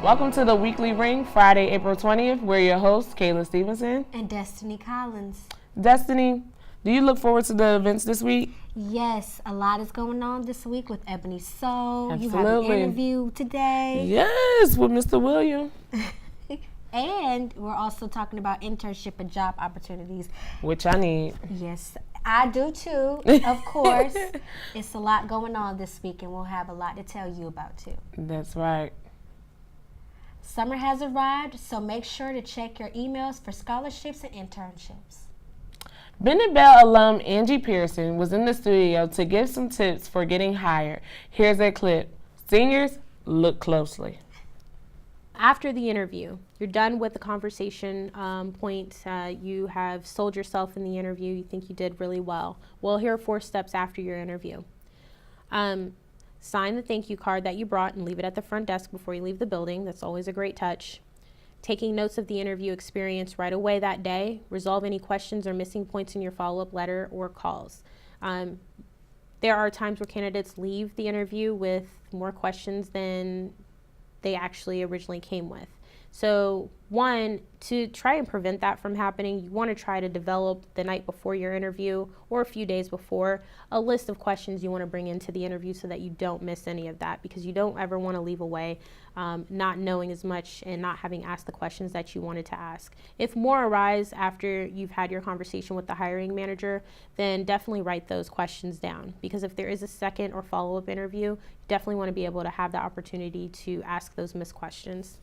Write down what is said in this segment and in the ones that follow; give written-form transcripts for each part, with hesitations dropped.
Welcome to the Weekly Ring, Friday, April 20th. We're your hosts, Kaylah Stevenson. And Destiny Collins. Destiny, do you look forward to the events this week? Yes, a lot is going on this week with Ebony Soul. Absolutely. You have an interview today. Yes, with Mr. William. And we're also talking about internship and job opportunities. Which I need. Yes, I do too, of course. It's a lot going on this week, and we'll have a lot to tell you about too. That's right. Summer has arrived, so make sure to check your emails for scholarships and internships. Bennett Bell alum Angie Pearson was in the studio to give some tips for getting hired. Here's a clip. Seniors, look closely. After the interview, you're done with the conversation point. You have sold yourself in the interview. You think you did really well. Well, here are 4 steps after your interview. Sign the thank you card that you brought and leave it at the front desk before you leave the building. That's always a great touch. Taking notes of the interview experience right away that day. Resolve any questions or missing points in your follow-up letter or calls. There are times where candidates leave the interview with more questions than they actually originally came with. So one, to try and prevent that from happening, you want to try to develop the night before your interview or a few days before a list of questions you want to bring into the interview so that you don't miss any of that, because you don't ever want to leave away not knowing as much and not having asked the questions that you wanted to ask. If more arise after you've had your conversation with the hiring manager, then definitely write those questions down, because if there is a second or follow-up interview, you definitely want to be able to have the opportunity to ask those missed questions.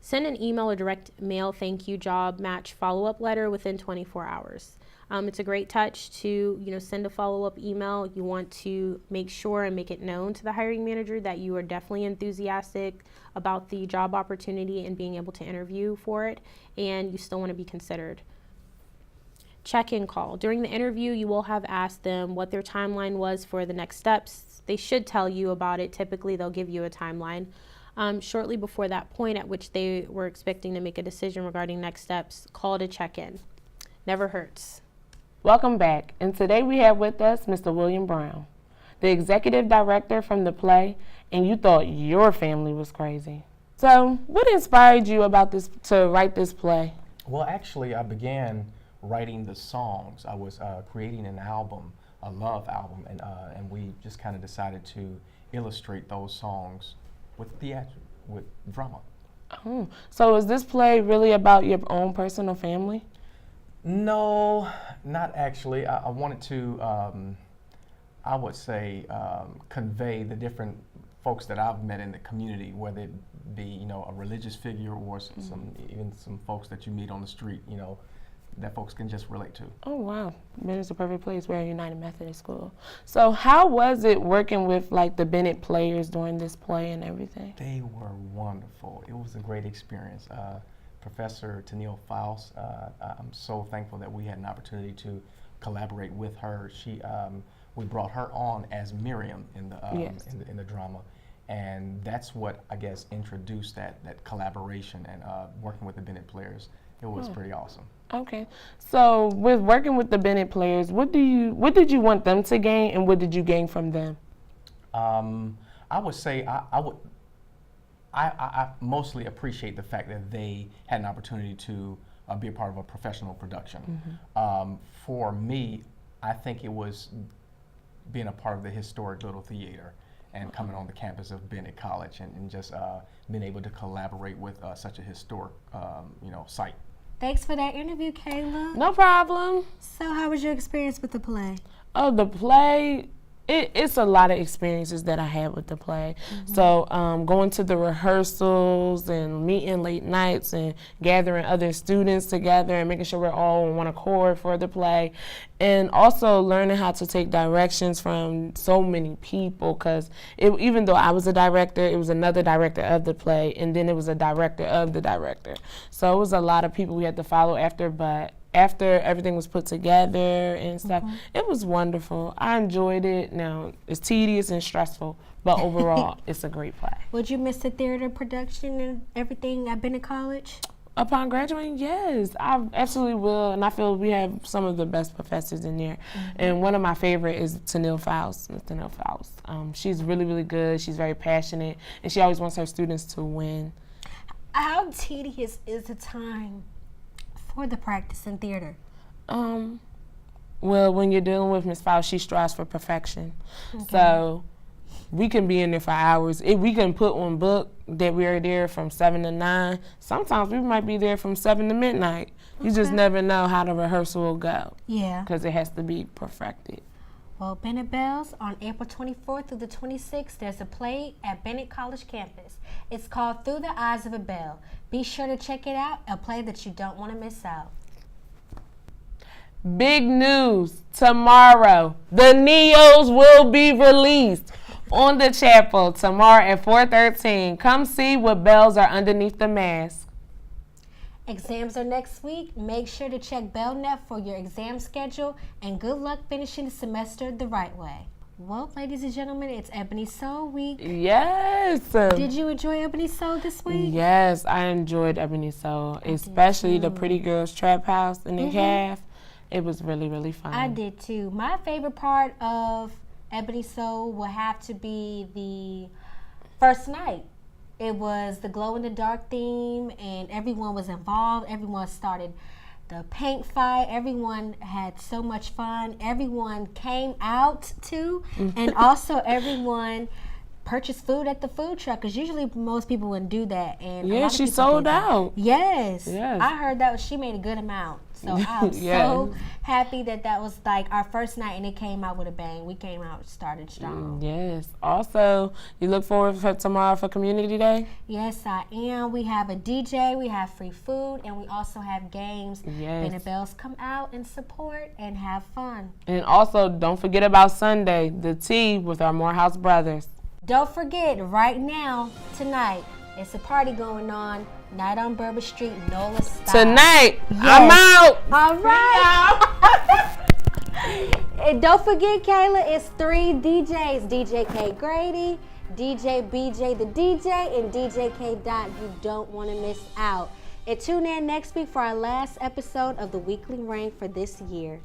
Send an email or direct mail thank you job match follow-up letter within 24 hours. It's a great touch to send a follow-up email. You want to make sure and make it known to the hiring manager that you are definitely enthusiastic about the job opportunity and being able to interview for it, and you still want to be considered. Check-in call. During the interview, you will have asked them what their timeline was for the next steps. They should tell you about it. Typically, they'll give you a timeline. Shortly before that point at which they were expecting to make a decision regarding next steps, call to check in. Never hurts. Welcome back, and today we have with us Mr. William Brown, the executive director from the play, and you thought your family was crazy. So, what inspired you to write this play? Well, actually, I began writing the songs. I was creating an album, a love album, and we just kind of decided to illustrate those songs with drama. Oh, so is this play really about your own personal family? No, not actually. I wanted to, I would say, convey the different folks that I've met in the community, whether it be, a religious figure or even some folks that you meet on the street, that folks can just relate to. Oh, wow. Bennett's a perfect place. We're a United Methodist school. So how was it working with the Bennett players during this play and everything? They were wonderful. It was a great experience. Professor Tennille Faust, I'm so thankful that we had an opportunity to collaborate with her. We brought her on as Miriam in the drama. And that's what, I guess, introduced that collaboration and working with the Bennett players. It was pretty awesome. Okay. So with working with the Bennett players, what did you want them to gain, and what did you gain from them? I would say I mostly appreciate the fact that they had an opportunity to be a part of a professional production. Mm-hmm. For me, I think it was being a part of the historic Little Theater and coming on the campus of Bennett College and just being able to collaborate with such a historic site. Thanks for that interview, Kayla. No problem. So how was your experience with the play? Oh, the play, it's a lot of experiences that I had with the play. Mm-hmm. So going to the rehearsals and meeting late nights and gathering other students together and making sure we're all on one accord for the play. And also learning how to take directions from so many people, because even though I was a director, it was another director of the play, and then it was a director of the director. So it was a lot of people we had to follow after, but after everything was put together and stuff, it was wonderful. I enjoyed it. Now, it's tedious and stressful, but overall, it's a great play. Would you miss the theater production and everything at Bennett College? Upon graduating, yes, I absolutely will, and I feel we have some of the best professors in there. And one of my favorite is Tennille Faust, Ms. Tennille Faust. She's really, really good. She's very passionate, and she always wants her students to win. How tedious is the time for the practice in theater? Well, when you're dealing with Ms. Faust, she strives for perfection. So we can be in there for hours. If we can put on book that we are there from 7 to 9, sometimes we might be there from 7 to midnight. You just never know how the rehearsal will go. Yeah. Because it has to be perfected. Well, Bennett Bells, on April 24th through the 26th, there's a play at Bennett College campus. It's called Through the Eyes of a Belle. Be sure to check it out, a play that you don't want to miss out. Big news, tomorrow, the Neos will be released on the chapel tomorrow at 4:13. Come see what bells are underneath the mask. Exams are next week. Make sure to check BellNet for your exam schedule, and good luck finishing the semester the right way. Well, ladies and gentlemen, it's Ebony Soul Week. Yes. Did you enjoy Ebony Soul this week? Yes, I enjoyed Ebony Soul, especially the Pretty Girls Trap House in the calf. It was really, really fun. I did too. My favorite part of Ebony Soul will have to be the first night. It was the glow-in-the-dark theme, and everyone was involved. Everyone started the paint fight. Everyone had so much fun. Everyone came out too, and also everyone purchased food at the food truck, because usually most people wouldn't do that. And a lot of she people sold did that. out. Yes. Yes. I heard that she made a good amount. So I was so happy that was like our first night, and it came out with a bang. We came out started strong. Yes. Also, you look forward for tomorrow for Community Day? Yes, I am. We have a DJ, we have free food, and we also have games. Yes. Bennett Bells, come out and support and have fun. And also, don't forget about Sunday, the tea with our Morehouse brothers. Don't forget, right now, tonight, it's a party going on. Night on Bourbon Street, Nola style. Tonight, Yes. I'm out. All right. And don't forget, Kayla, it's 3 DJs. DJ K Grady, DJ BJ the DJ, and DJ K Dot. You don't want to miss out. And tune in next week for our last episode of the Weekly Rain for this year.